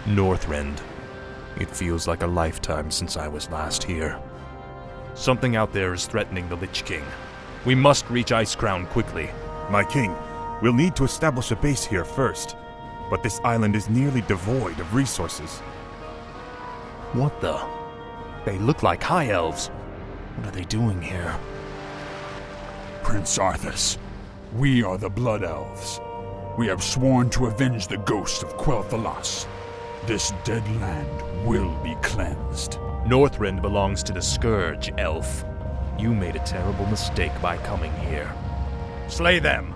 Northrend. It feels like a lifetime since I was last here. Something out there is threatening the Lich King. We must reach Icecrown quickly. My king, we'll need to establish a base here first. But this island is nearly devoid of resources. What the? They look like High Elves. What are they doing here? Prince Arthas, we are the Blood Elves. We have sworn to avenge the ghost of Quel'Thalas. This dead land will be cleansed. Northrend belongs to the Scourge, Elf. You made a terrible mistake by coming here. Slay them!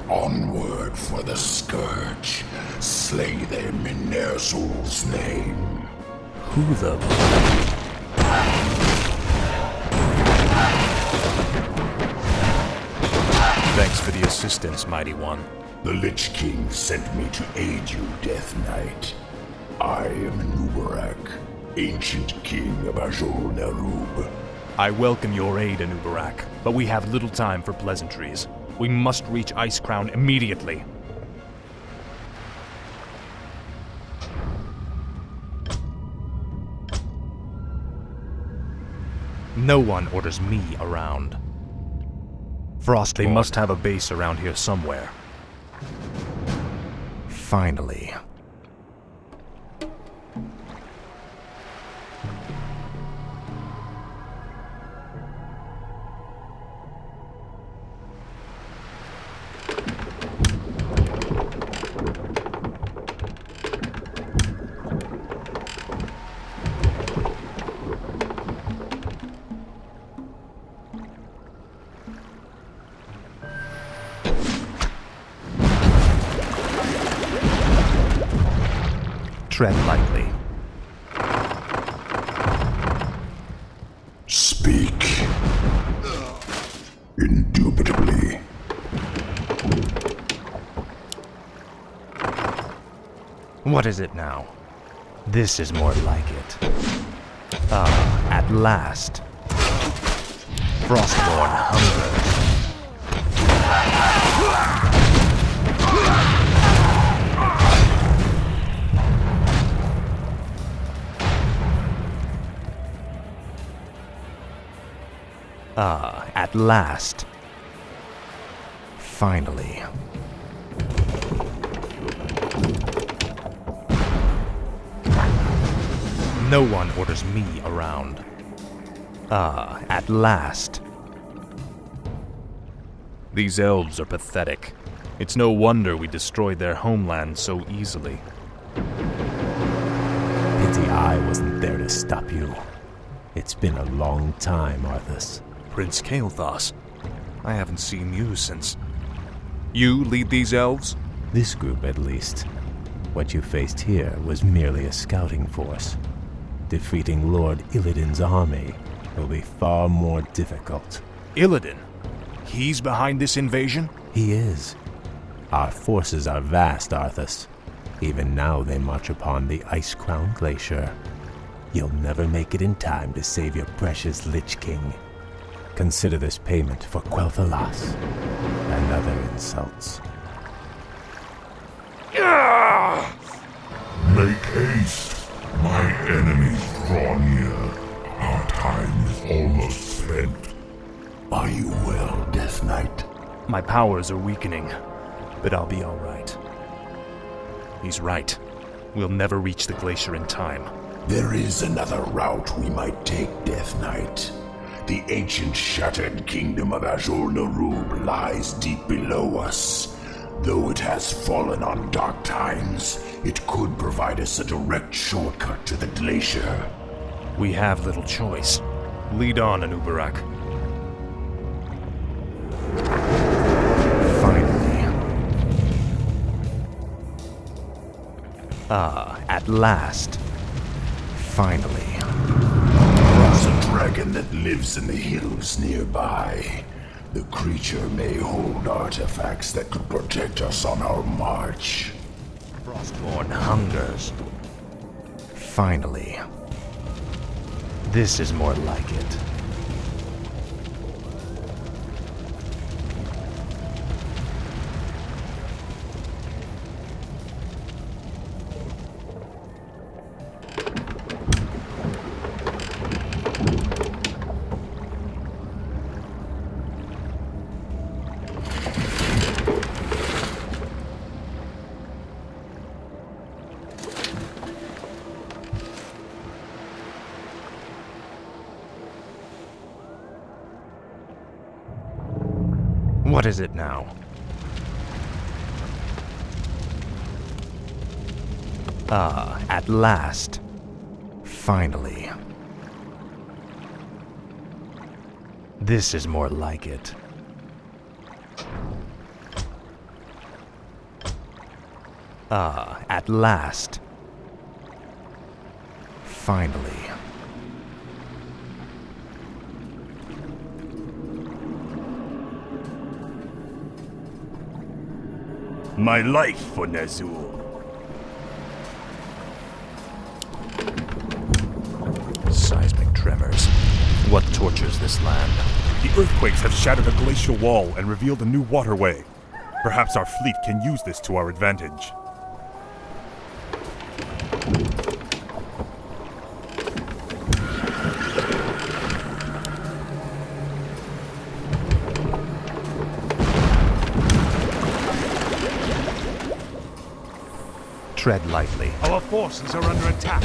Onward for the Scourge. Slay them in Ner'zhul's name. Who the... Thanks for the assistance, Mighty One. The Lich King sent me to aid you, Death Knight. I am Anubarak, ancient king of Azul-Nerub. I welcome your aid, Anubarak, but we have little time for pleasantries. We must reach Icecrown immediately. No one orders me around. They must have a base around here somewhere. Finally. Tread lightly. Speak. Indubitably. What is it now? This is more like it. Ah, at last. Frostborn hungers. Ah, at last. Finally. No one orders me around. Ah, at last. These elves are pathetic. It's no wonder we destroyed their homeland so easily. Pity I wasn't there to stop you. It's been a long time, Arthas. Prince Kael'thas, I haven't seen you since... You lead these elves? This group, at least. What you faced here was merely a scouting force. Defeating Lord Illidan's army will be far more difficult. Illidan? He's behind this invasion? He is. Our forces are vast, Arthas. Even now they march upon the Icecrown Glacier. You'll never make it in time to save your precious Lich King. Consider this payment for Quel'Thalas and other insults. Make haste. My enemies draw near. Our time is almost spent. Are you well, Death Knight? My powers are weakening, but I'll be all right. He's right. We'll never reach the glacier in time. There is another route we might take, Death Knight. The ancient shattered kingdom of Azul-Nerub lies deep below us. Though it has fallen on dark times, it could provide us a direct shortcut to the glacier. We have little choice. Lead on, Anubarak. Finally. Ah, at last. Finally. There's a dragon that lives in the hills nearby. The creature may hold artifacts that could protect us on our march. Frostborn hungers. Finally. This is more like it. What is it now? Ah, at last. Finally. This is more like it. Ah, at last. Finally. My life for Nazul. Seismic tremors. What tortures this land? The earthquakes have shattered a glacial wall and revealed a new waterway. Perhaps our fleet can use this to our advantage. Tread lightly. Our forces are under attack.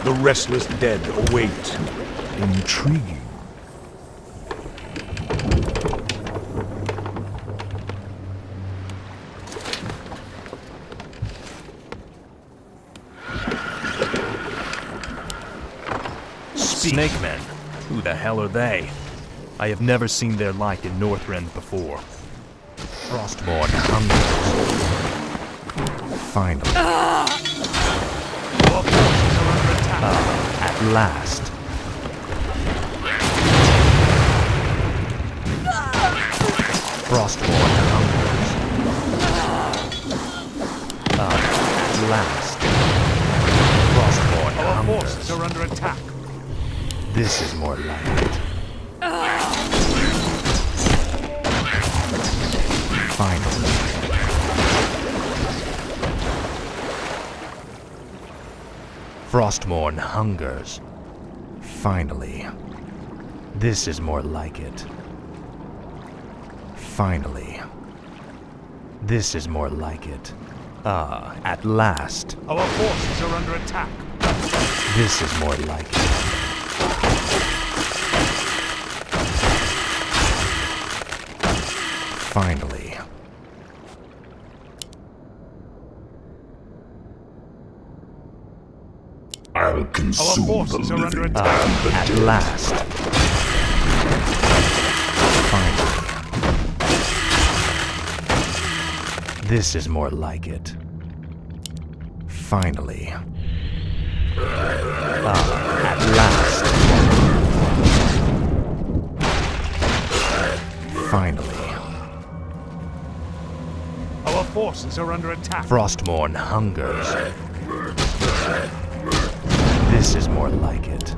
The restless dead await. Intriguing. Snake men? Who the hell are they? I have never seen their like in Northrend before. Frostborn hungers. Finally. At last. Frostborn hungers. At last. Frostborn Our hungers. forces are under attack. This is more like it. Finally. Frostmourne hungers. Finally. This is more like it. Finally. This is more like it. Ah, at last. Our forces are under attack. This is more like it. Finally. I'll consume the forces are under living attack. and the At dead. last. Finally. This is more like it. Finally. At last. Finally. Our forces are under attack. Frostmourne hungers. This is more like it.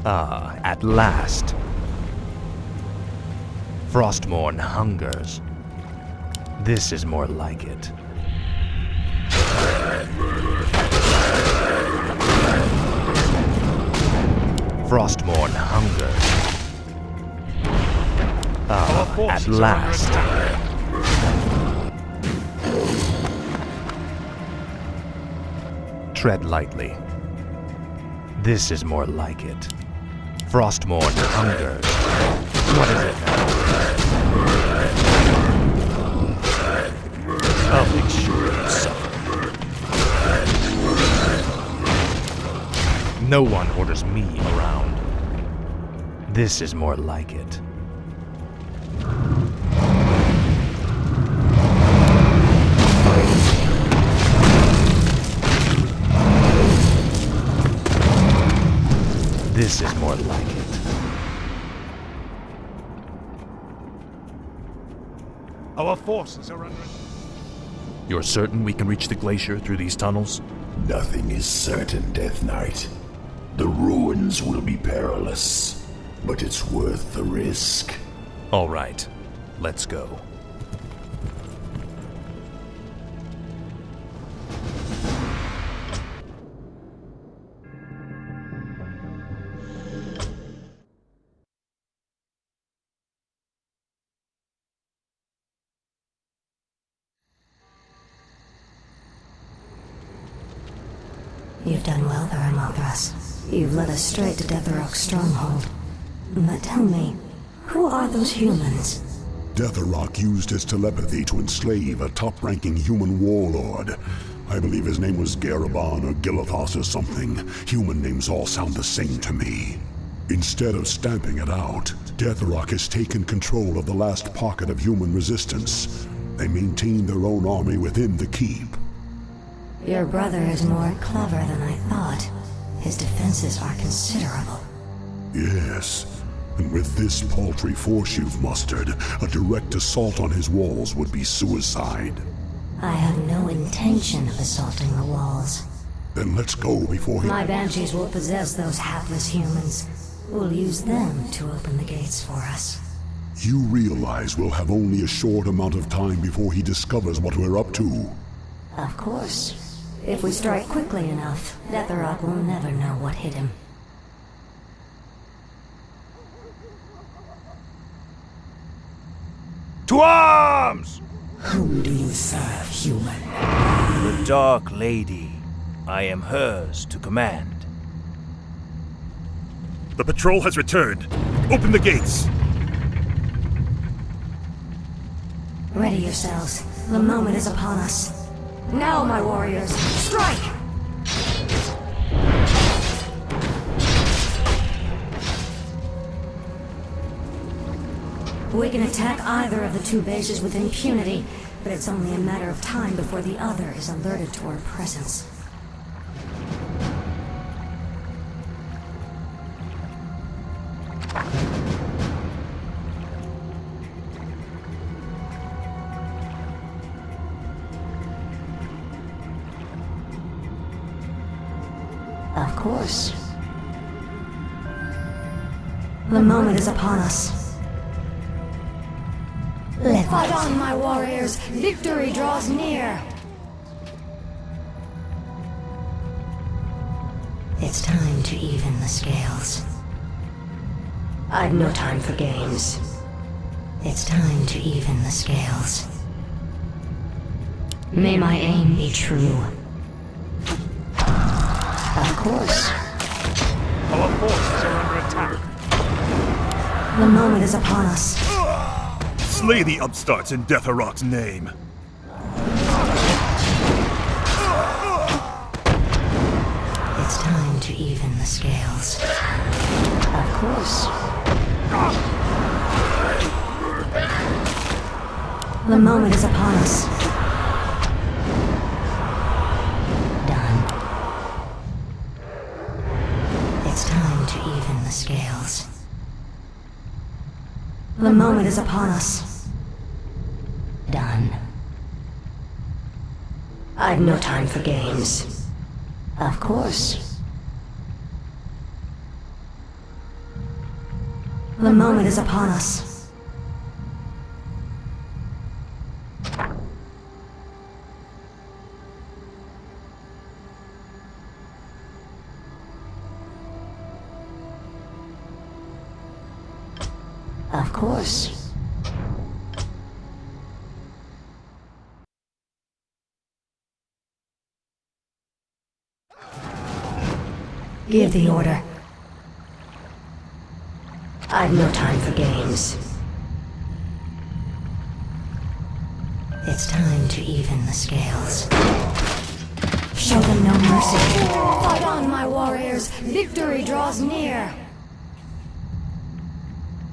Ah, at last. Frostmourne hungers. This is more like it. Frostmourne hungers. Our At forces are under last. attack. Tread lightly. This is more like it. Frostmourne hungers. What is it now? I'll make sure you suffer. No one orders me around. This is more like it. This is more like it. Our forces are under attack. You're certain we can reach the glacier through these tunnels? Nothing is certain, Death Knight. The ruins will be perilous, but it's worth the risk. All right, let's go. You've done well there, Mothras. You've led us straight to Deathrok's stronghold. But tell me, who are those humans? Deathrok used his telepathy to enslave a top-ranking human warlord. I believe his name was Garabon or Gilithos or something. Human names all sound the same to me. Instead of stamping it out, Deathrok has taken control of the last pocket of human resistance. They maintain their own army within the keep. Your brother is more clever than I thought. His defenses are considerable. Yes, and with this paltry force you've mustered, a direct assault on his walls would be suicide. I have no intention of assaulting the walls. Then let's go before he... My banshees will possess those hapless humans. We'll use them to open the gates for us. You realize we'll have only a short amount of time before he discovers what we're up to. Of course. If we strike quickly enough, Deathrok will never know what hit him. To arms! Whom do you serve, human? The Dark Lady. I am hers to command. The patrol has returned. Open the gates. Ready yourselves. The moment is upon us. Now, my warriors, strike! We can attack either of the two bases with impunity, but it's only a matter of time before the other is alerted to our presence. Of course. The moment is upon us. Fight on, my warriors! Victory draws near! It's time to even the scales. I've no time for games. It's time to even the scales. May my aim be true. Of course. Our forces are under attack. The moment is upon us. Slay the upstarts in Deathrok's name. It's time to even the scales. Of course. The moment is upon us. Done. It's time to even the scales. The moment is upon us. Done. I've no time for games. Of course. The moment is upon us. Of course. Give the order. I've no time for games. It's time to even the scales. Show them no mercy. Fight on, my warriors! Victory draws near!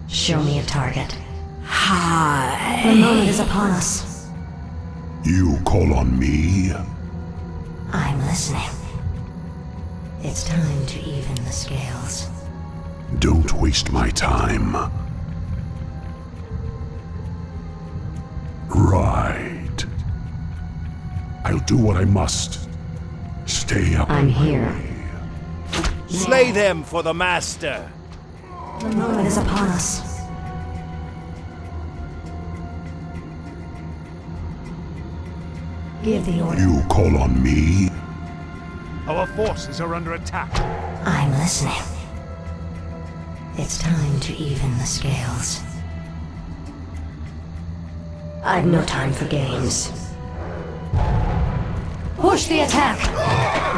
Show me a target. Hi. The moment is upon us. You call on me? I'm listening. It's time to even the scales. Don't waste my time. Right. I'll do what I must. Stay up. I'm here. Slay them for the Master. The moment is upon us. Give the order. You call on me? Our forces are under attack. I'm listening. It's time to even the scales. I've no time for games. Push the attack!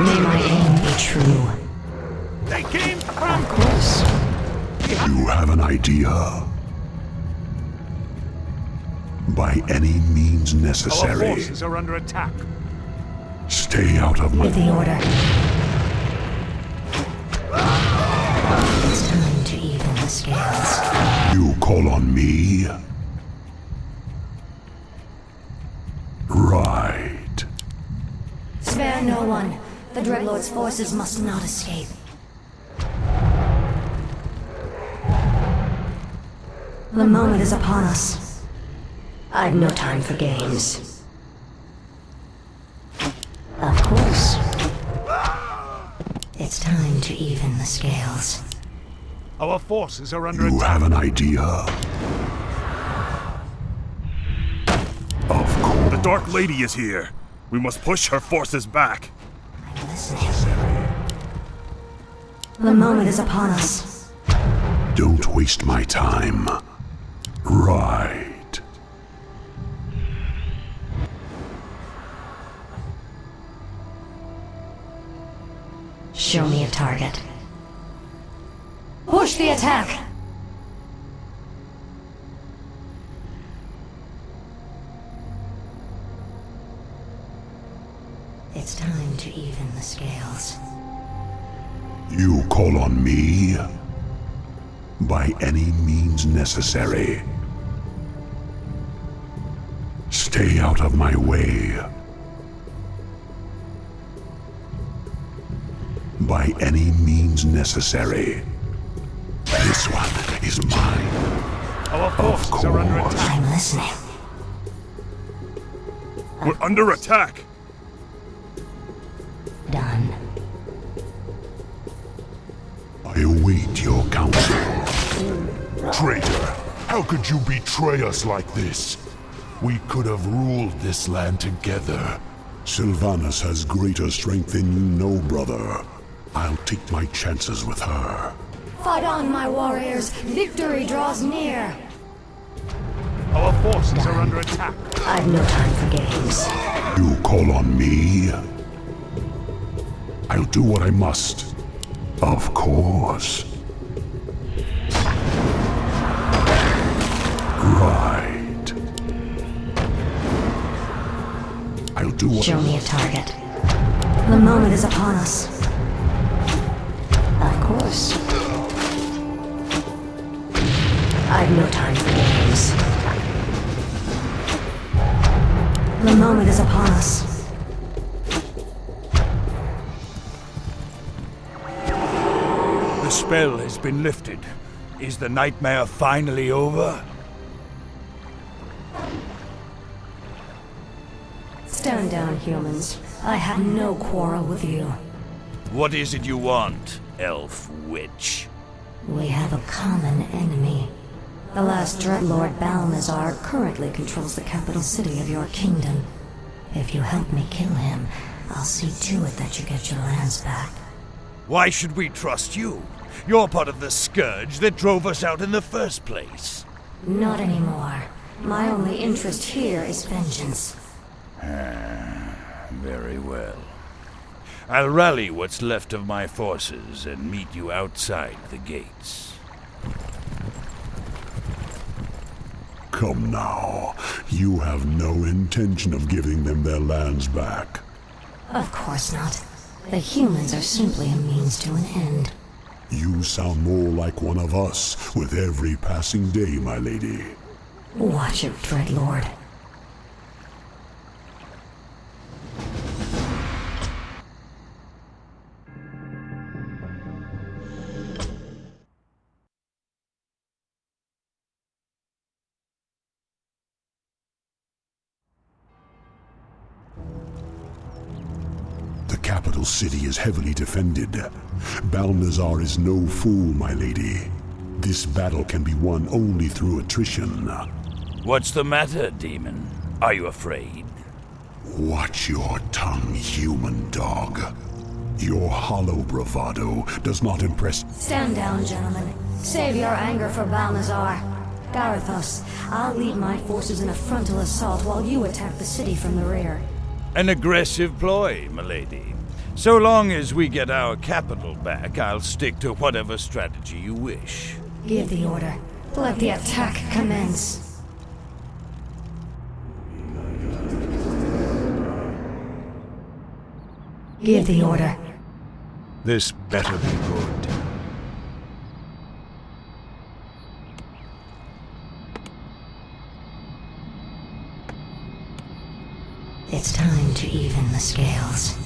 May my aim be true. They came Of course. You have an idea? By any means Our necessary. forces are under attack. Stay out of my... Give the order. It's time to even the scales. You call on me? Right. Spare no one. The Dreadlord's forces must not escape. The moment is upon us. I've no time for games. Of course. It's time to even the scales. Our forces are under You attack. have an idea? Of course. The Dark Lady is here. We must push her forces back. I'm listening. The moment is upon us. Don't waste my time. Right. Show me a target. Push the attack! It's time to even the scales. You call on me? By any means necessary. Stay out of my way. By any means necessary. This one is mine. Our forces are under course. attack. I'm listening. We're under attack. Done. I await your counsel. Traitor, how could you betray us like this? We could have ruled this land together. Sylvanas has greater strength than you know, brother. I'll take my chances with her. Fight on, my warriors! Victory draws near! Our forces are under attack. I've no time for games. You call on me? I'll do what I must. Of course. Right. I'll do what Show me a target. The moment is upon us. Of course. I've no time for games. The moment is upon us. The spell has been lifted. Is the nightmare finally over? Stand down, humans. I have no quarrel with you. What is it you want, elf witch? We have a common enemy. The last Dreadlord Balnazar currently controls the capital city of your kingdom. If you help me kill him, I'll see to it that you get your lands back. Why should we trust you? You're part of the scourge that drove us out in the first place. Not anymore. My only interest here is vengeance. Very well. I'll rally what's left of my forces and meet you outside the gates. Come now. You have no intention of giving them their lands back. Of course not. The humans are simply a means to an end. You sound more like one of us with every passing day, my lady. Watch it, Dreadlord. The capital city is heavily defended. Balnazar is no fool, my lady. This battle can be won only through attrition. What's the matter, demon? Are you afraid? Watch your tongue, human dog. Your hollow bravado does not impress... Stand down, gentlemen. Save your anger for Balnazar. Garithos, I'll lead my forces in a frontal assault while you attack the city from the rear. An aggressive ploy, milady. So long as we get our capital back, I'll stick to whatever strategy you wish. Give the order. Let the attack commence. Give the order. This better be good. It's time to even the scales.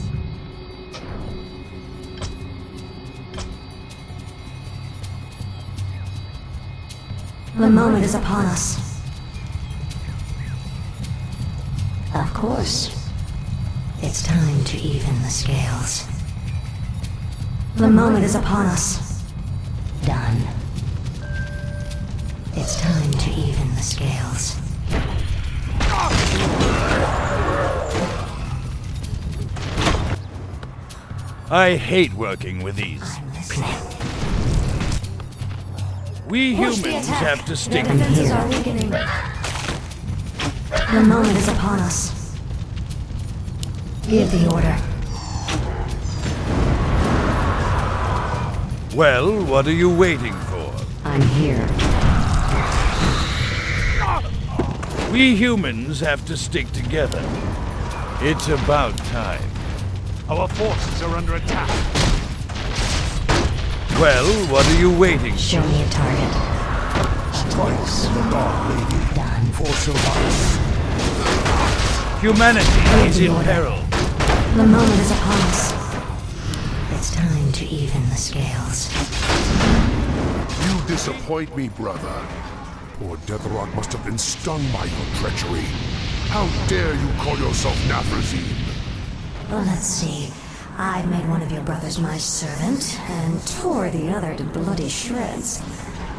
The moment is upon us. Of course. It's time to even the scales. The moment is upon us. Done. It's time to even the scales. I hate working with these. I'm listening. We Push the humans attack. have to stick Their defenses are weakening. The moment is upon us. Give the order. Well, what are you waiting for? I'm here. We humans have to stick together. It's about time. Our forces are under attack. Well, what are you waiting for? Show me a target. Strikes the Dark Lady. Done. For Sylvanas. Humanity is in peril. The moment is upon us. It's time to even the scales. You disappoint me, brother. Poor Deathrock must have been stung by your treachery. How dare you call yourself Nathrazim? Well, let's see. I made one of your brothers my servant, and tore the other to bloody shreds.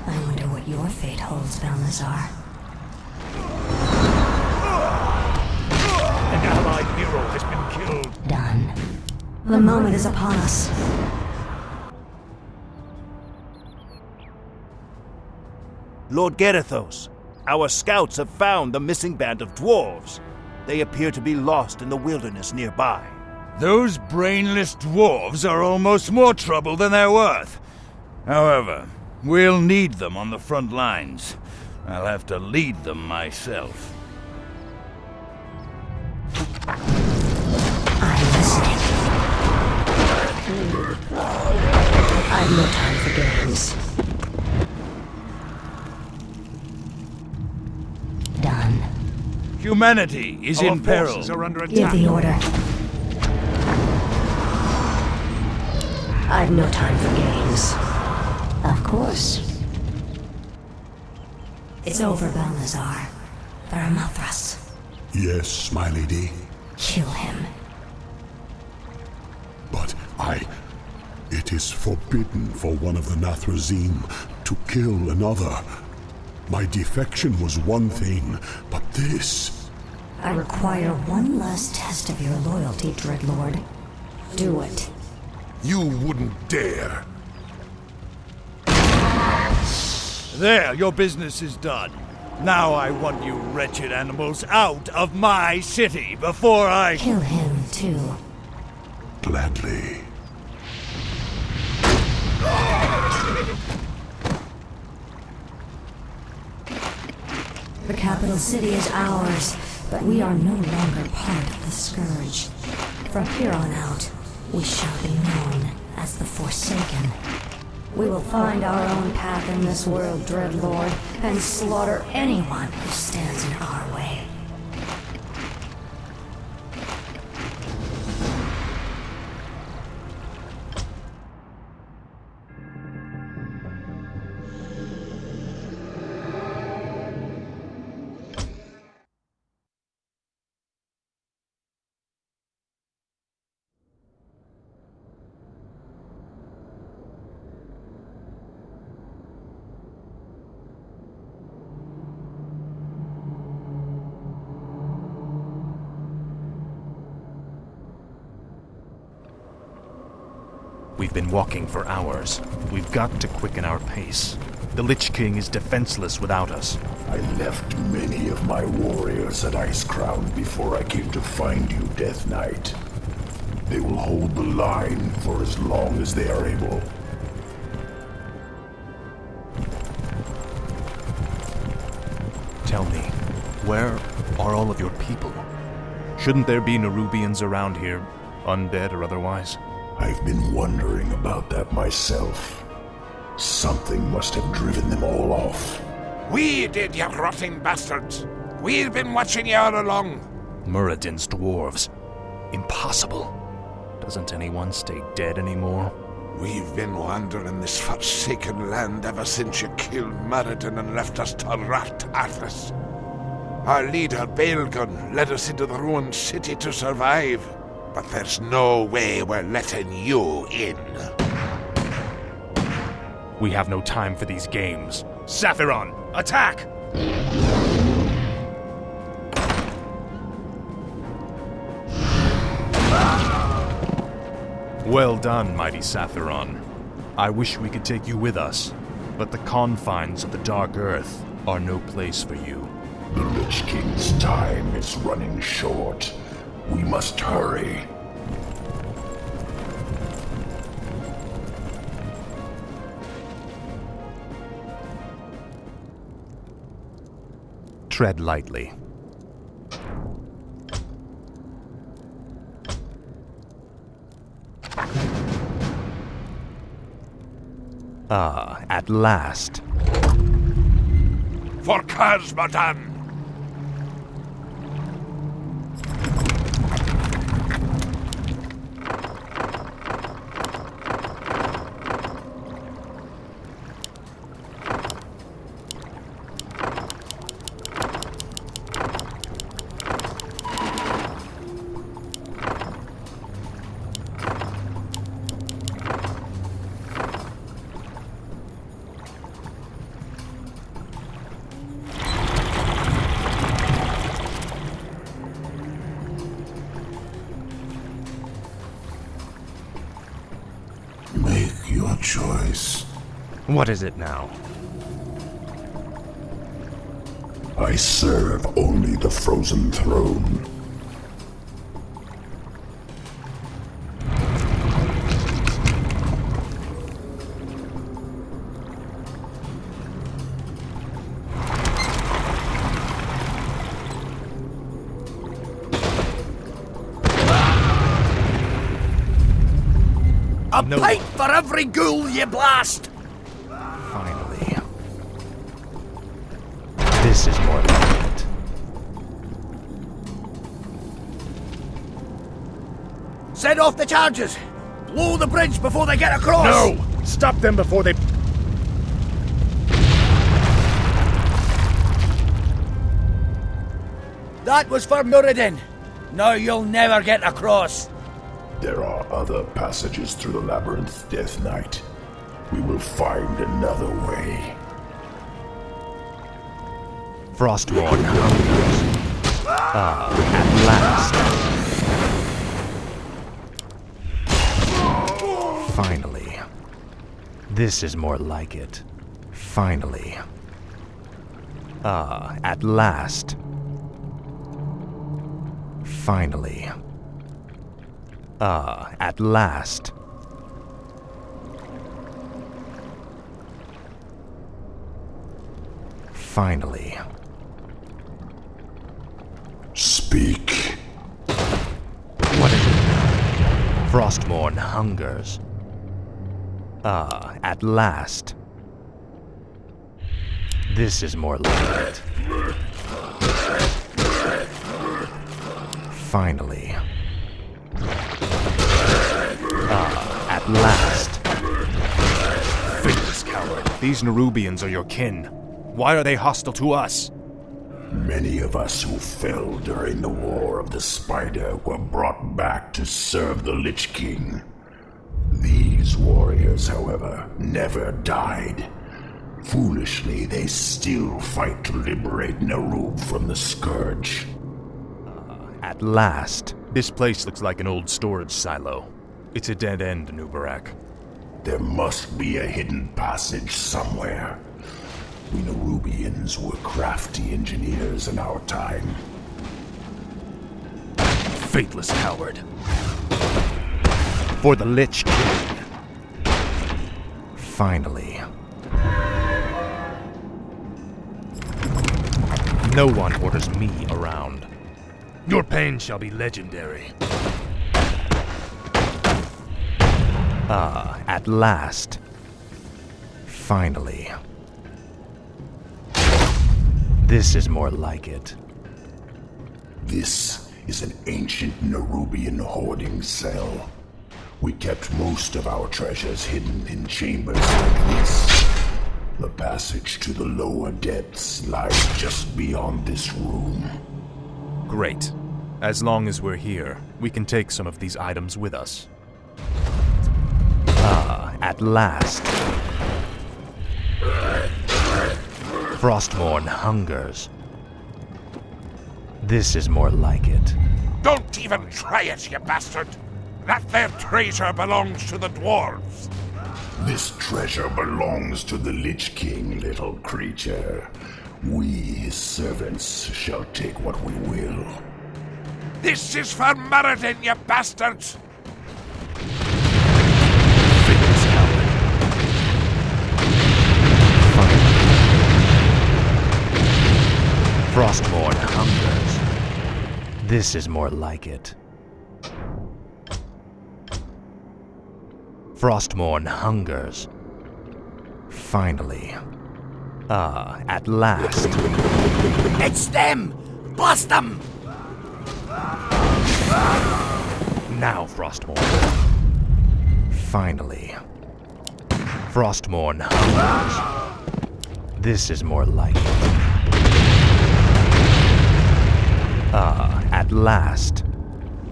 I wonder what your fate holds, Balnazar. An allied hero has been killed. Done. The moment is upon us. Lord Garithos, our scouts have found the missing band of dwarves. They appear to be lost in the wilderness nearby. Those brainless dwarves are almost more trouble than they're worth. However, we'll need them on the front lines. I'll have to lead them myself. I'm listening. I've no time for games. Done. Humanity is in peril. Forces are under Give attack. the order. I've no time for games. Of course. It's over, Balnazar. Varamathras. Yes, my lady. Kill him. But it is forbidden for one of the Nathrazim to kill another. My defection was one thing, but this... I require one last test of your loyalty, Dreadlord. Do it. You wouldn't dare. There, your business is done. Now I want you wretched animals out of my city before I... Kill him, too. Gladly. The capital city is ours, but we are no longer part of the Scourge. From here on out, we shall be known as the Forsaken. We will find our own path in this world, Dreadlord, and slaughter anyone who stands in our way. We've been walking for hours. We've got to quicken our pace. The Lich King is defenseless without us. I left many of my warriors at Ice Crown before I came to find you, Death Knight. They will hold the line for as long as they are able. Tell me, where are all of your people? Shouldn't there be Nerubians around here, undead or otherwise? I've been wondering about that myself. Something must have driven them all off. We did, you rotting bastards! We've been watching you all along! Muradin's dwarves. Impossible. Doesn't anyone stay dead anymore? We've been wandering this forsaken land ever since you killed Muradin and left us to rot, Arthas. Our leader, Baelgun, led us into the ruined city to survive. But there's no way we're letting you in. We have no time for these games. Saphiron, attack! Well done, mighty Saphiron. I wish we could take you with us, but the confines of the Dark Earth are no place for you. The Lich King's time is running short. We must hurry. Tread lightly. Ah, at last. For Khazmadan! Make your choice. What is it now? I serve only the frozen throne. A pint for every ghoul you blast! Finally. This is more like it. Set off the charges! Blow the bridge before they get across! No! Stop them before they... That was for Muradin. Now you'll never get across. There are other passages through the labyrinth, Death Knight. We will find another way. Frostborn hungers. Ah, at last. Finally. This is more like it. Finally. Ah, at last. Finally. Ah, at last. Finally. Speak. What is it? Frostborn hungers. Ah, at last. This is more like it. Finally. Ah, at last. Faithless coward. These Nerubians are your kin. Why are they hostile to us? Many of us who fell during the War of the Spider were brought back to serve the Lich King. These warriors, however, never died. Foolishly, they still fight to liberate Nerub from the Scourge. At last. This place looks like an old storage silo. It's a dead end, Nubarak. There must be a hidden passage somewhere. We Nerubians were crafty engineers in our time. Faithless coward. For the Lich King. Finally. No one orders me around. Your pain shall be legendary. Ah, at last. Finally. This is more like it. This is an ancient Nerubian hoarding cell. We kept most of our treasures hidden in chambers like this. The passage to the lower depths lies just beyond this room. Great. As long as we're here, we can take some of these items with us. Ah, at last. Frostmourne hungers. This is more like it. Don't even try it, you bastard! That there treasure belongs to the dwarves! This treasure belongs to the Lich King, little creature. We, his servants, shall take what we will. This is for Meriden, you bastards! Figures out. Frostmourne hungers. This is more like it. Frostmourne hungers. Finally. Ah, at last. It's them! Blast them! Now, Frostmourne. Finally. Frostmourne hungers. This is more like it. Ah, at last.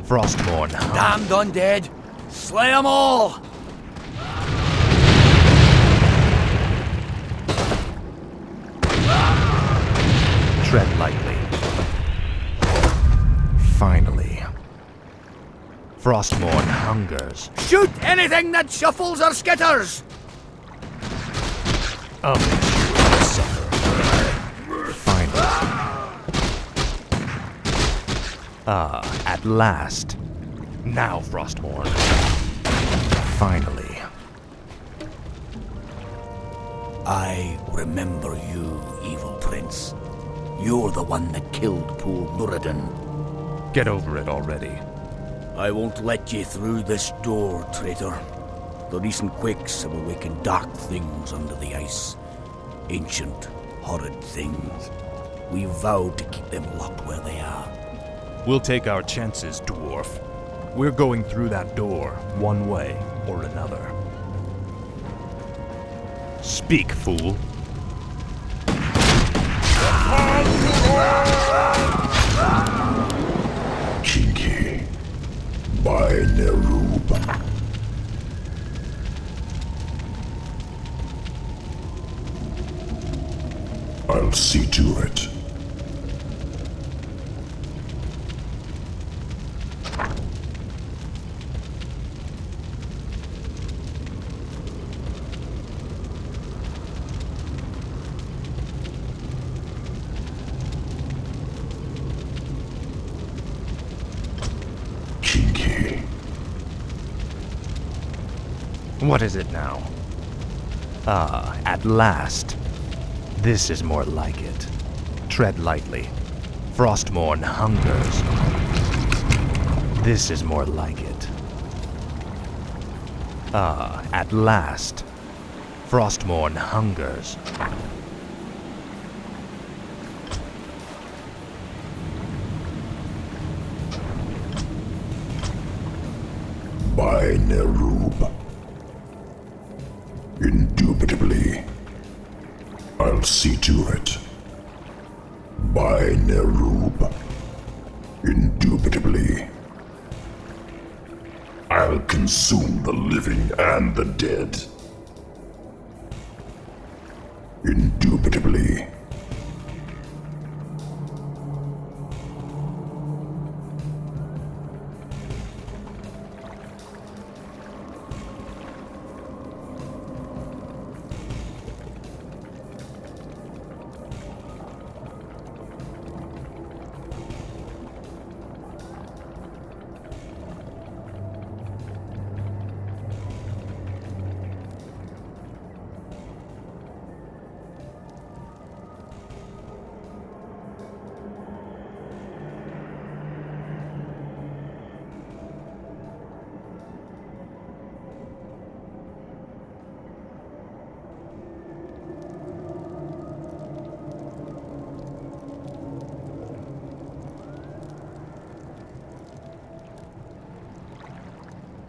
Frostmourne hungers. Damned undead! Slay them all! Tread lightly. Finally. Frostmourne hungers. Shoot anything that shuffles or skitters! I'll make you suffer. Finally. Ah, at last. Now, Frostmourne. Finally. I remember you, evil prince. You're the one that killed poor Muradin. Get over it already. I won't let you through this door, traitor. The recent quakes have awakened dark things under the ice. Ancient, horrid things. We vowed to keep them locked where they are. We'll take our chances, dwarf. We're going through that door, one way or another. Speak, fool. Chinky. By Nerub. I'll see to it. Chinky. What is it now? Ah, at last. This is more like it. Tread lightly. Frostmourne hungers. This is more like it. Ah, at last. Frostmourne hungers. By Nerub. Indubitably. I'll see to it. By Nerub. Indubitably. I'll consume the living and the dead. Indubitably.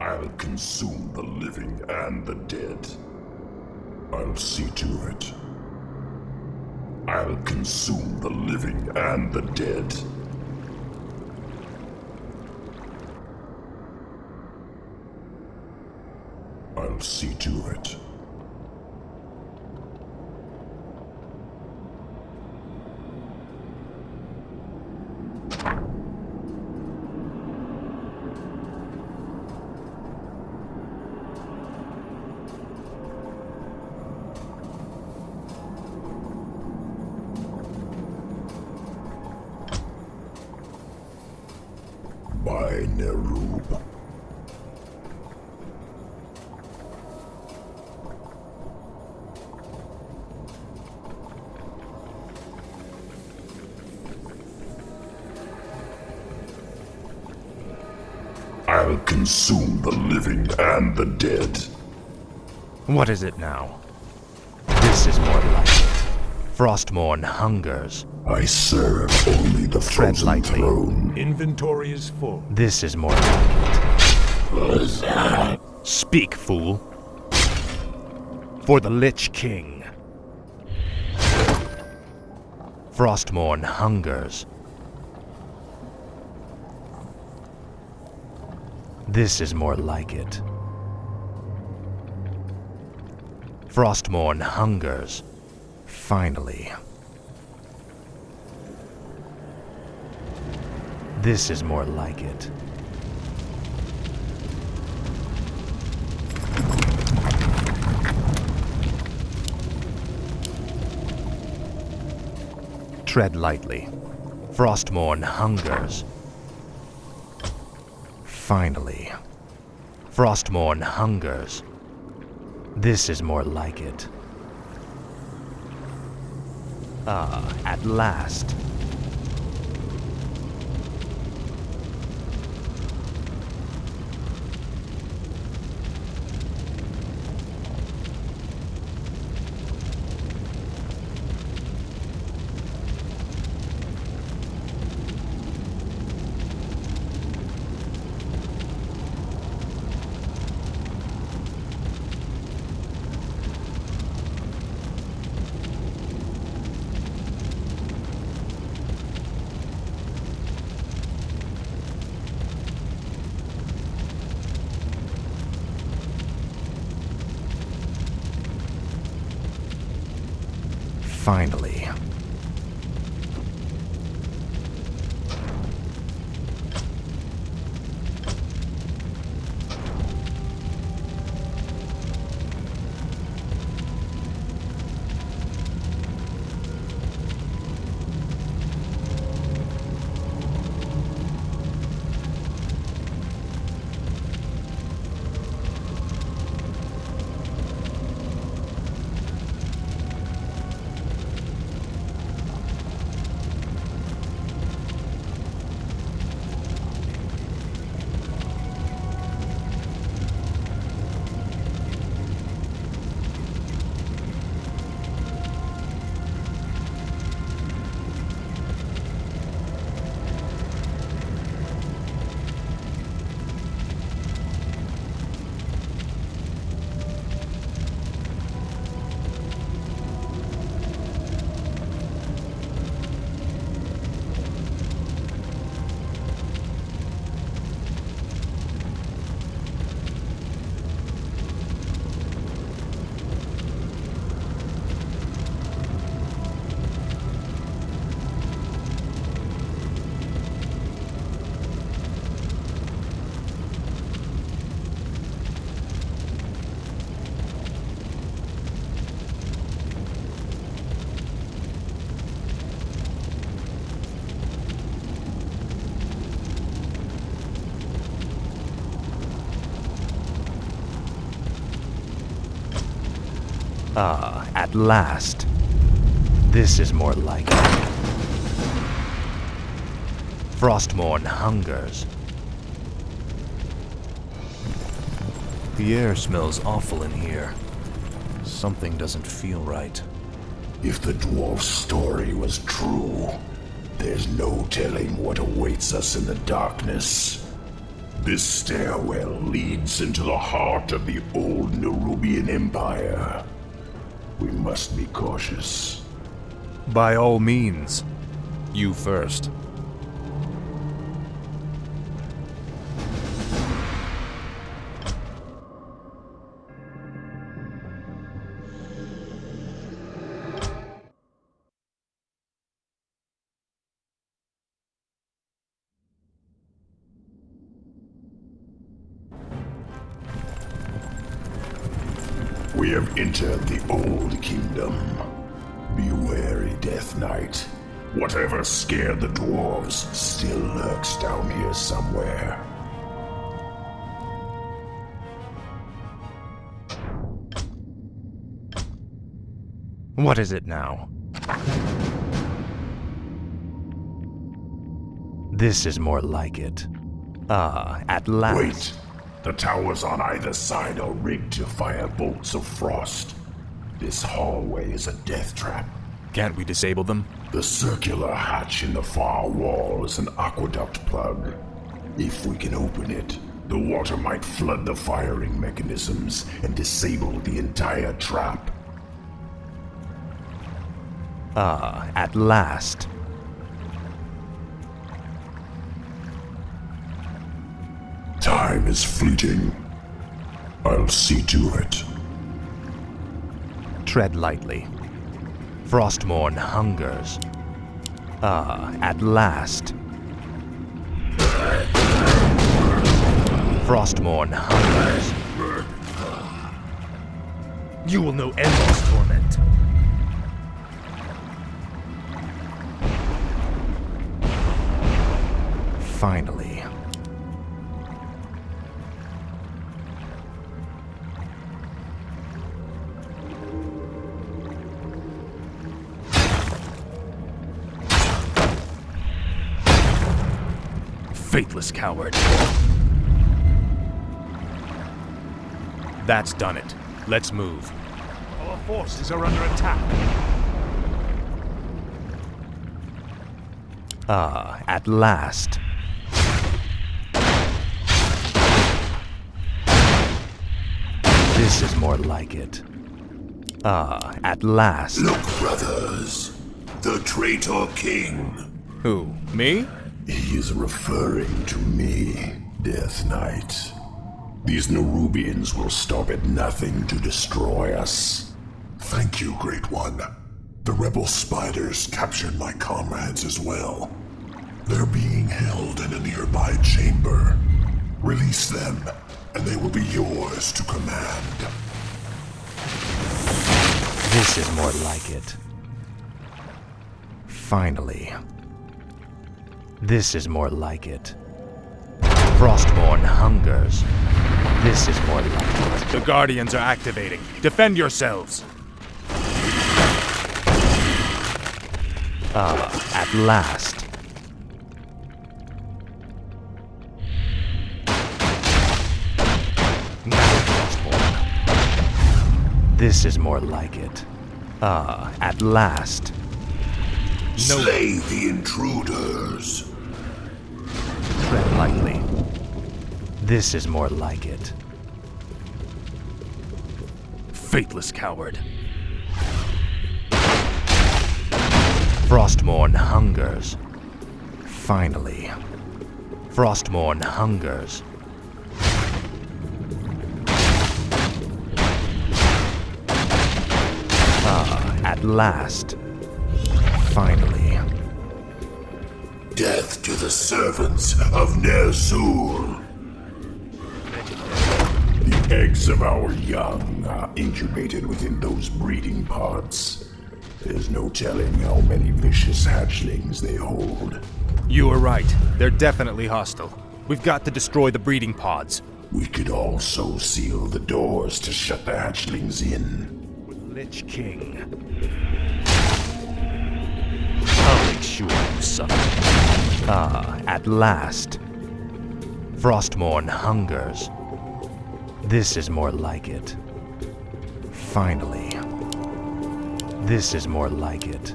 I'll consume the living and the dead. I'll see to it. I'll consume the living and the dead. I'll see to it. By Nerub. I'll consume the living and the dead. What is it now? This is more like it. Frostmourne hungers. I serve only the Tread frozen lightly. throne. Inventory is full. This is more like it. Speak, fool. For the Lich King. Frostmourne hungers. This is more like it. Frostmourne hungers. Finally. This is more like it. Tread lightly. Frostmourne hungers. Finally. Frostmourne hungers. This is more like it. Ah, at last. Finally. Ah, at last. This is more like it. Frostmourne hungers. The air smells awful in here. Something doesn't feel right. If the dwarf's story was true, there's no telling what awaits us in the darkness. This stairwell leads into the heart of the old Nerubian Empire. We must be cautious. By all means. You first. We have entered the Old Kingdom. Be wary, Death Knight. Whatever scared the dwarves still lurks down here somewhere. What is it now? This is more like it. Ah, at last. Wait. The towers on either side are rigged to fire bolts of frost. This hallway is a death trap. Can't we disable them? The circular hatch in the far wall is an aqueduct plug. If we can open it, the water might flood the firing mechanisms and disable the entire trap. Ah, at last. Time is fleeting. I'll see to it. Tread lightly. Frostmourne hungers. Ah, at last. Frostmourne hungers. You will know endless torment. Finally. Faithless coward. That's done it. Let's move. Our forces are under attack. Ah, at last. This is more like it. Ah, at last. Look, brothers. The traitor king. Who? Me? He is referring to me, Death Knight. These Nerubians will stop at nothing to destroy us. Thank you, Great One. The rebel spiders captured my comrades as well. They're being held in a nearby chamber. Release them, and they will be yours to command. This is more like it. Finally. This is more like it. Frostmourne hungers. This is more like it. The Guardians are activating. Defend yourselves! Ah, at last. Now, Frostmourne. This is more like it. Ah, at last. No. Slay the intruders. Tread lightly. This is more like it. Faithless coward. Frostmourne hungers. Finally. Frostmourne hungers. Ah, at last. Finally. Death to the servants of Ner'zhul. The eggs of our young are incubated within those breeding pods. There's no telling how many vicious hatchlings they hold. You are right. They're definitely hostile. We've got to destroy the breeding pods. We could also seal the doors to shut the hatchlings in. With Lich King. I'll make sure you suffer. Ah, at last. Frostmourne hungers. This is more like it. Finally. This is more like it.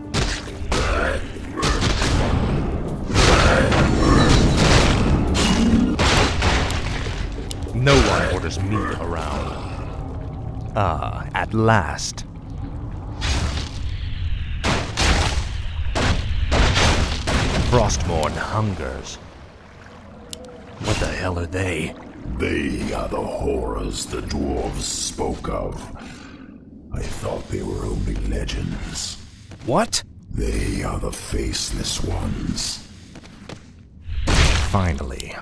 No one orders me around. Ah, at last. Frostmourne hungers. What the hell are they? They are the horrors the dwarves spoke of. I thought they were only legends. What? They are the faceless ones. Finally.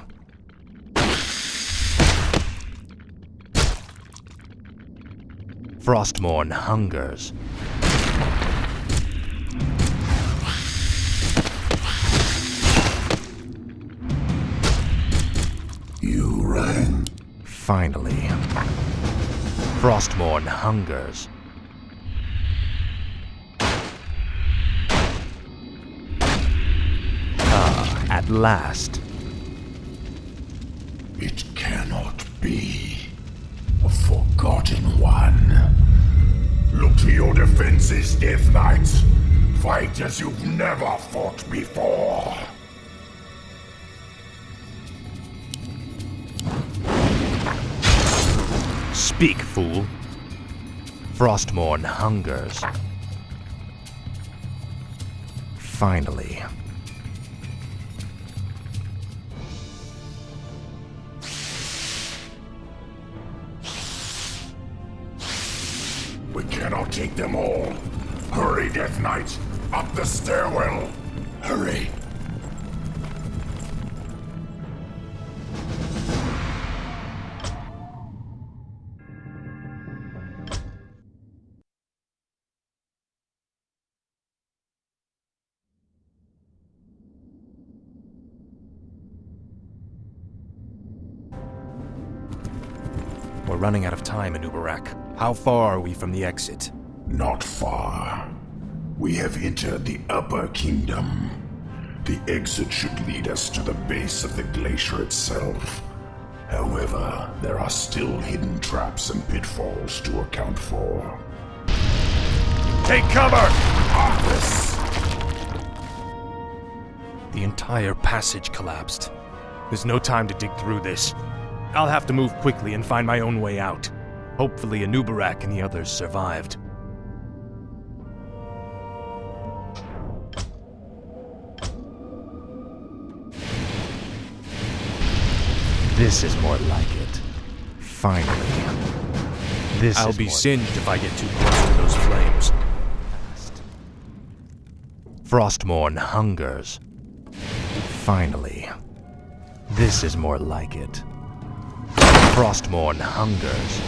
Frostmourne hungers. You rang. Finally. Frostmourne hungers. Ah, at last. It cannot be. A forgotten one. Look to your defenses, Death Knight. Fight as you've never fought before. Speak, fool. Frostmourne hungers. Finally. We cannot take them all. Hurry, Death Knight. Up the stairwell. Hurry. We're running out of time, Anubarak. How far are we from the exit? Not far. We have entered the Upper Kingdom. The exit should lead us to the base of the glacier itself. However, there are still hidden traps and pitfalls to account for. Take cover! Arthas! The entire passage collapsed. There's no time to dig through this. I'll have to move quickly and find my own way out. Hopefully Anubarak and the others survived. This is more like it. Finally. I'll be singed if I get too close to those flames. Frostmourne hungers. Finally. This is more like it. Frostmourne hungers.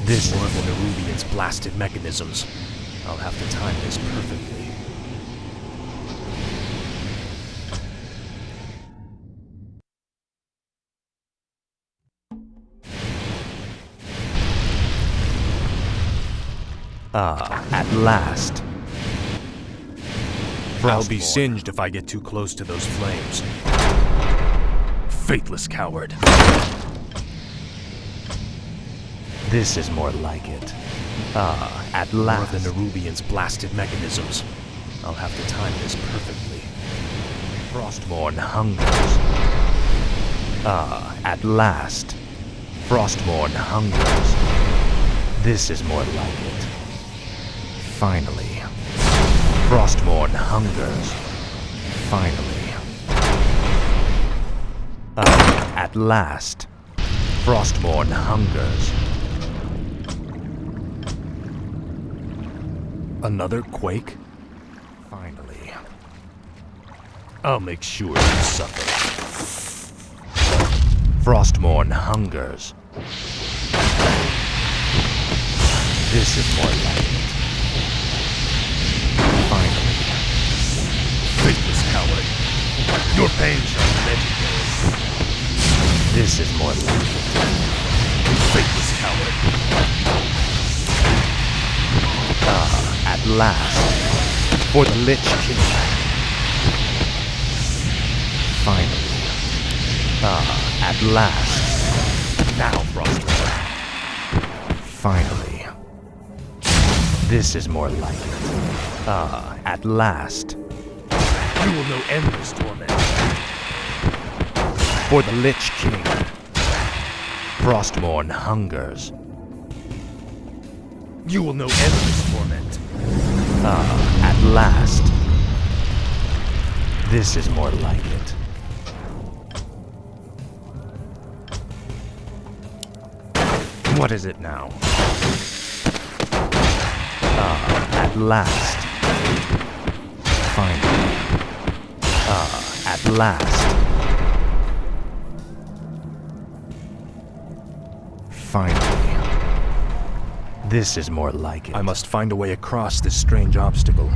This is more than Nerubian's blasted mechanisms. I'll have to time this perfectly. Ah, at last. I'll be singed if I get too close to those flames. Faithless coward. This is more like it. Ah, at last. More than Nerubian's blasted mechanisms. I'll have to time this perfectly. Frostmourne hungers. Ah, at last. Frostmourne hungers. This is more like it. Finally. Frostmourne hungers. Finally. Ah, at last. Frostmourne hungers. Another quake? Finally. I'll make sure you suffer. Frostmourne hungers. This is more like it. Finally. Faithless coward. Your pain shall be legendary. This is more like it. Faithless coward. Ah, at last. For the Lich King. Finally. Ah, at last. Now, Frostmourne. Finally. This is more like it. Ah, at last. You will know endless torment. For the Lich King. Frostmourne hungers. You will know endless torment. At last. This is more like it. What is it now? At last. Finally. At last. Finally. This is more like it. I must find a way across this strange obstacle.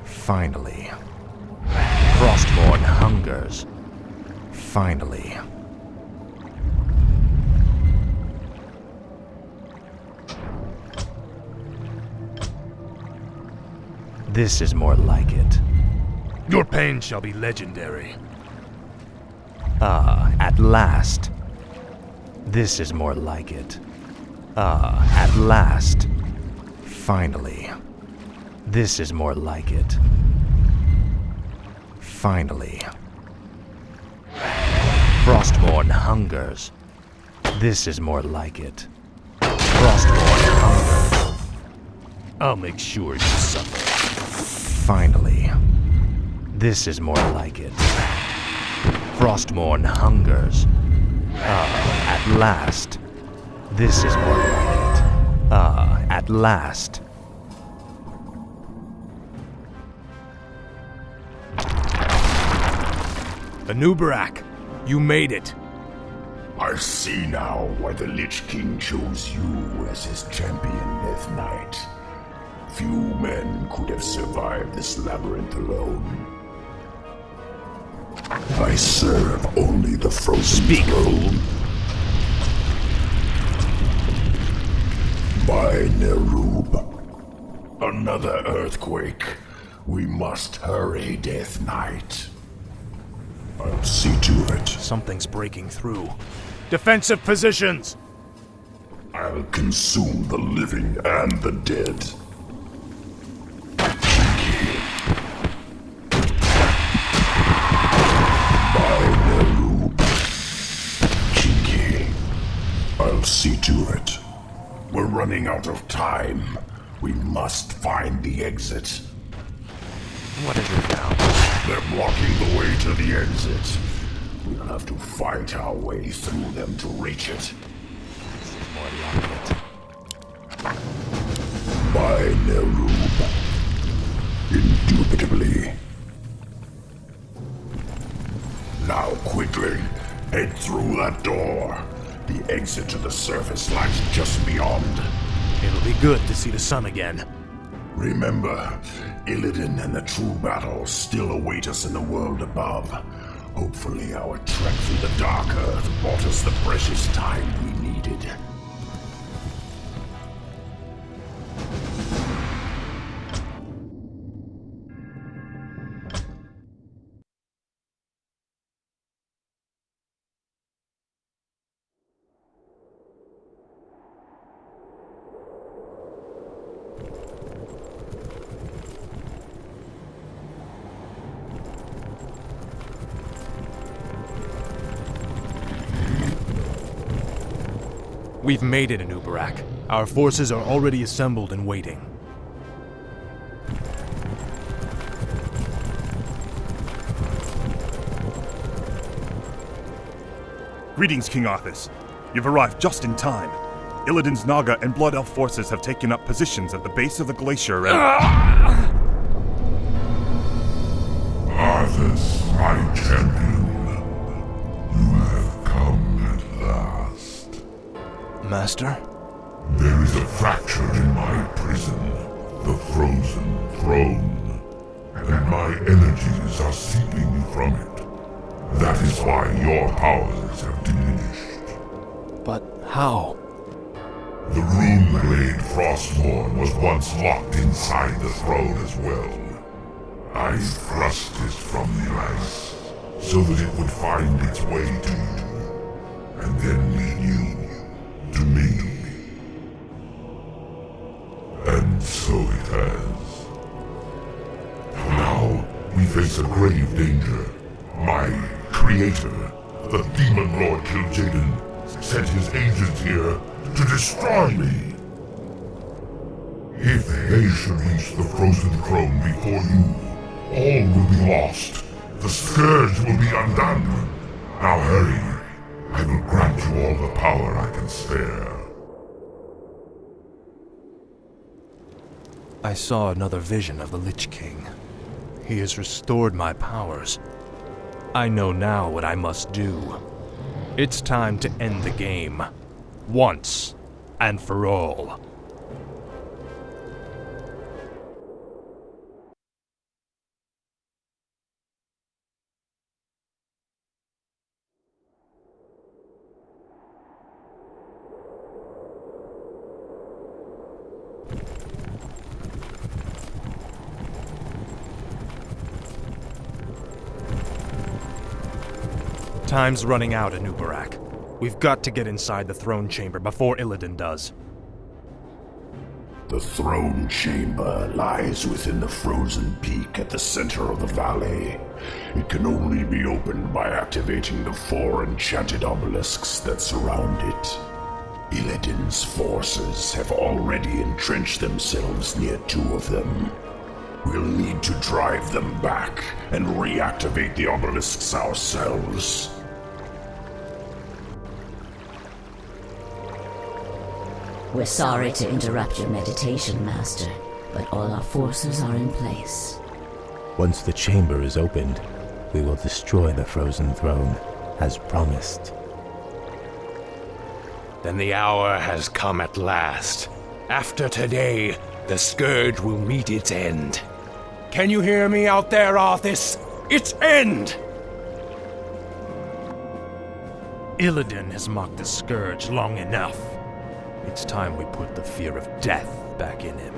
Finally. Frostmourne hungers. Finally. This is more like it. Your pain shall be legendary. At last. This is more like it. At last. Finally. This is more like it. Finally. Frostmourne hungers. This is more like it. Frostmourne hungers. I'll make sure you suffer. Finally. This is more like it. Frostmourne hungers. At last. This is more like it. At last. Anubarak, you made it. I see now why the Lich King chose you as his champion, Death Knight. Few men could have survived this labyrinth alone. I serve only the frozen throne. By Nerub. Another earthquake. We must hurry, Death Knight. I'll see to it. Something's breaking through. Defensive positions! I'll consume the living and the dead. I'll see to it. We're running out of time. We must find the exit. What is it now? They're blocking the way to the exit. We'll have to fight our way through them to reach it. This is more like it. By Nerub. Indubitably. Now quickly, head through that door. The exit to the surface lies just beyond. It'll be good to see the sun again. Remember, Illidan and the true battle still await us in the world above. Hopefully our trek through the Dark Earth bought us the precious time we needed. We've made it, Anubarak. Our forces are already assembled and waiting. Greetings, King Arthas. You've arrived just in time. Illidan's Naga and Blood Elf forces have taken up positions at the base of the glacier and... Arthas, my champion. You have come at last. Master? There is a fracture in my prison, the Frozen Throne, and my energies are seeping from it. That is why your powers have diminished. But how? The rune blade Frostmourne was once locked inside the throne as well. I thrust it from the ice, so that it would find its way to you, and then lead you to me. And so it has. Now we face a grave danger. My creator, The demon lord Kil'jaeden sent his agents here to destroy me. If they should reach the frozen throne before you, all will be lost. The scourge will be undone. Now hurry. I will grant you all the power I can spare. I saw another vision of the Lich King. He has restored my powers. I know now what I must do. It's time to end the game. Once and for all. Time's running out in Ubarak. We've got to get inside the throne chamber before Illidan does. The throne chamber lies within the frozen peak at the center of the valley. It can only be opened by activating the 4 enchanted obelisks that surround it. Illidan's forces have already entrenched themselves near 2 of them. We'll need to drive them back and reactivate the obelisks ourselves. We're sorry to interrupt your meditation, Master, but all our forces are in place. Once the chamber is opened, we will destroy the frozen throne, as promised. Then the hour has come at last. After today, the scourge will meet its end. Can you hear me out there, Arthas? Its end! Illidan has mocked the scourge long enough. It's time we put the fear of death back in him.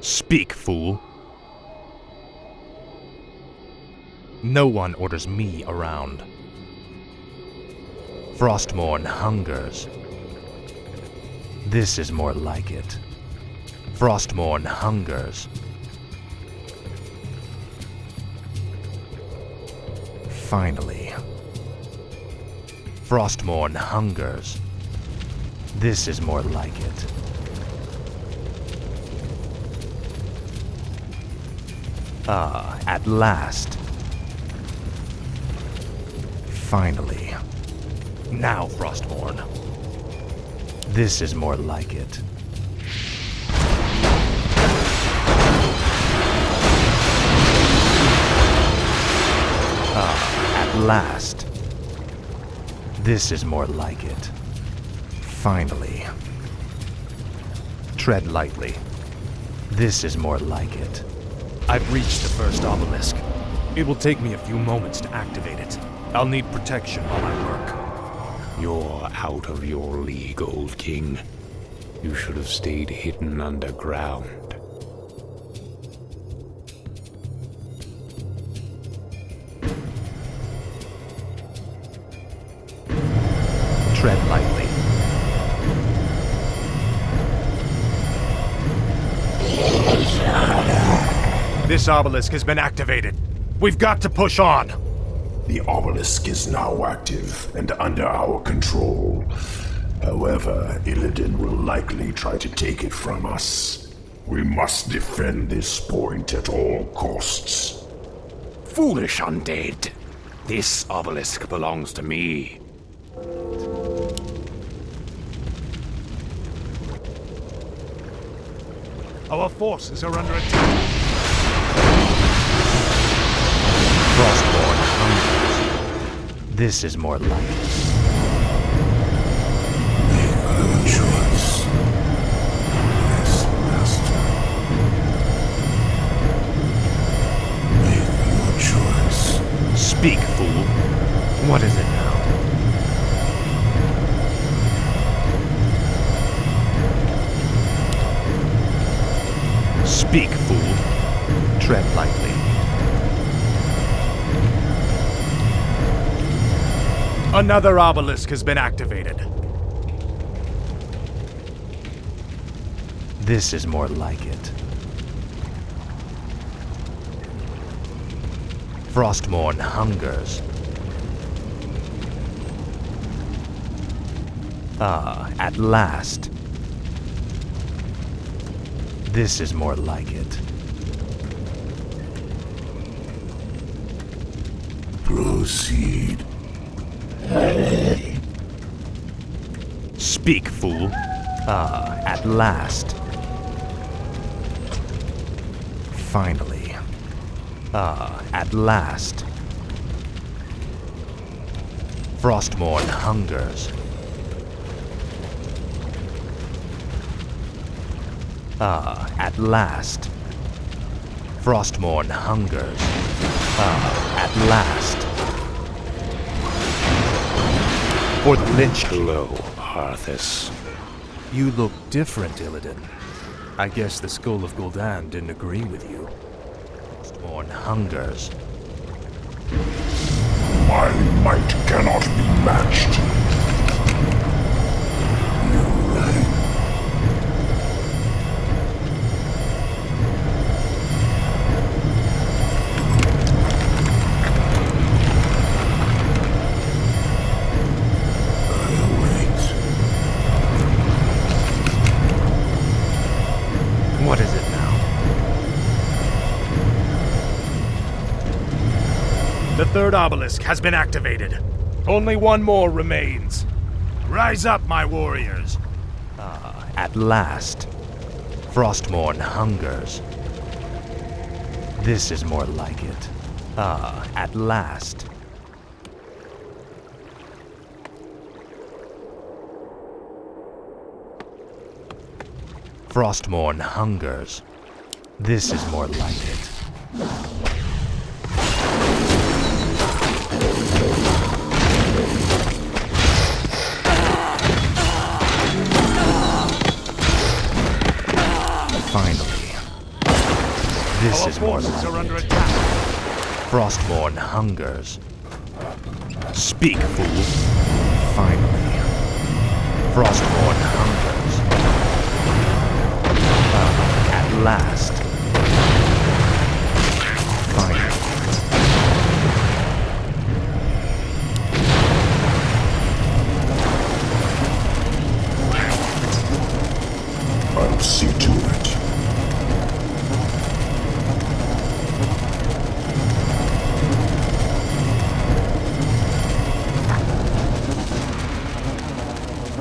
Speak, fool. No one orders me around. Frostmourne hungers. This is more like it. Frostmourne hungers. Finally. Frostmourne hungers. This is more like it. Ah, at last. Finally. Now, Frostmourne. This is more like it. Ah, at last. This is more like it. Finally. Tread lightly. This is more like it. I've reached the first obelisk. It will take me a few moments to activate it. I'll need protection while I work. You're out of your league, Old King. You should have stayed hidden underground. Tread lightly. This obelisk has been activated. We've got to push on. The obelisk is now active and under our control. However, Illidan will likely try to take it from us. We must defend this point at all costs. Foolish undead. This obelisk belongs to me. Our forces are under attack. Frostmourne hungers. This is more like it. Make your choice. Yes, Master. Make your choice. Speak, fool. What is it now? Speak, fool. Tread lightly. Another obelisk has been activated. This is more like it. Frostmourne hungers. Ah, at last. This is more like it. Proceed. Speak, fool. Ah, at last. Finally. Ah, at last. Frostmourne hungers. Ah, at last. Frostmourne hungers. Ah, at last. For the Lich. Hello, Arthas. You look different, Illidan. I guess the Skull of Gul'dan didn't agree with you. Frostmourne hungers. My might cannot be matched. What is it now? The third obelisk has been activated. Only one more remains. Rise up, my warriors. Ah, at last. Frostmourne hungers. This is more like it. Ah, at last. Frostmourne hungers. This is more like it. Finally. This is more like are under it. attack. Frostmourne hungers. Speak, fool. Finally. Frostmourne hungers. At last. Finally. I'll see to it.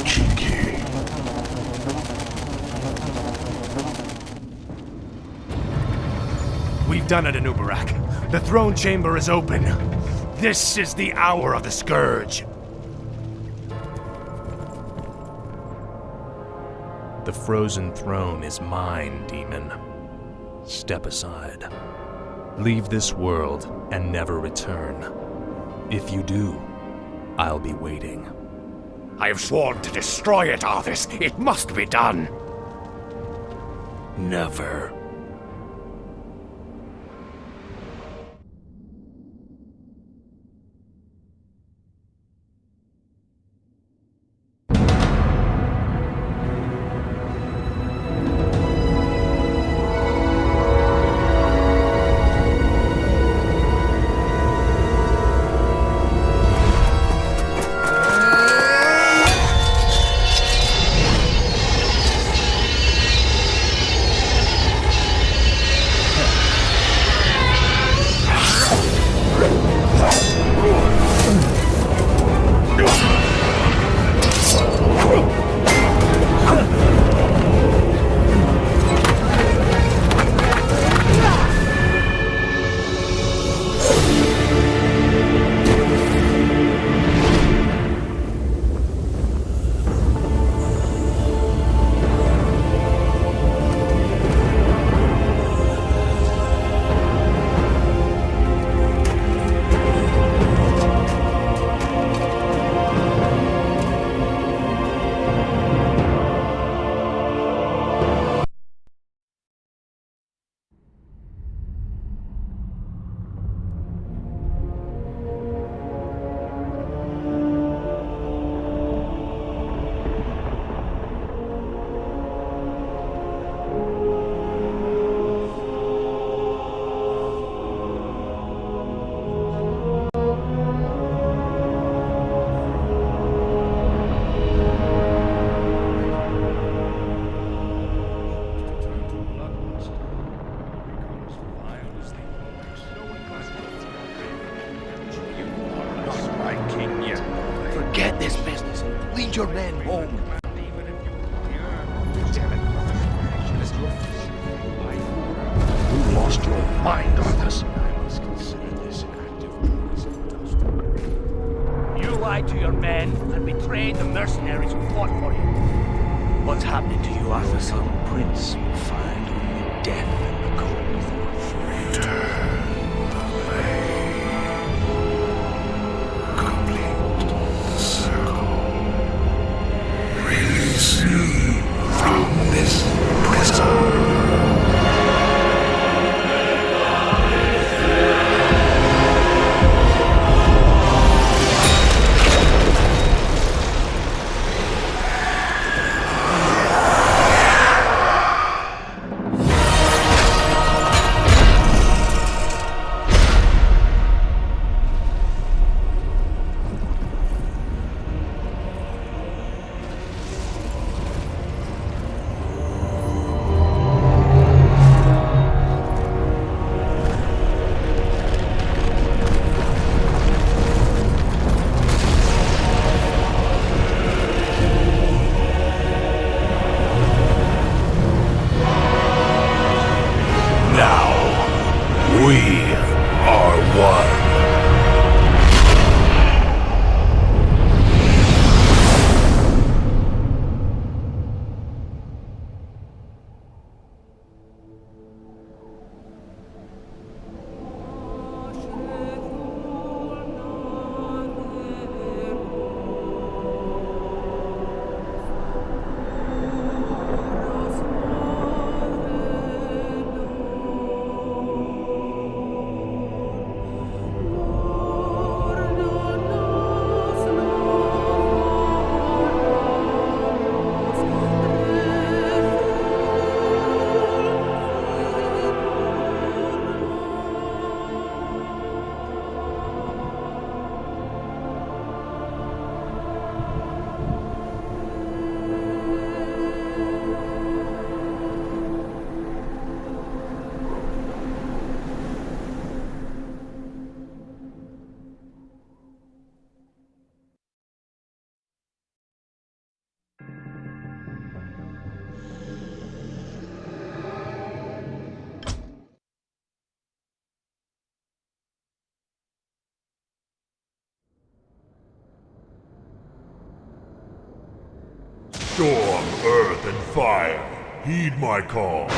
Cheeky. We've done it, Anubarak. The throne chamber is open. This is the hour of the Scourge. The frozen throne is mine, demon. Step aside. Leave this world and never return. If you do, I'll be waiting. I have sworn to destroy it, Arthas. It must be done. Never. damn it. You lost your mind, Arthas. I must consider this an act of treason. You lied to your men and betrayed the mercenaries who fought for you. What's happening to you, Arthas? Your little prince will find only death in the cold. Release me from this prison. Storm, earth, and fire, heed my call.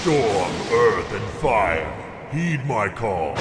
Storm, earth, and fire, heed my call.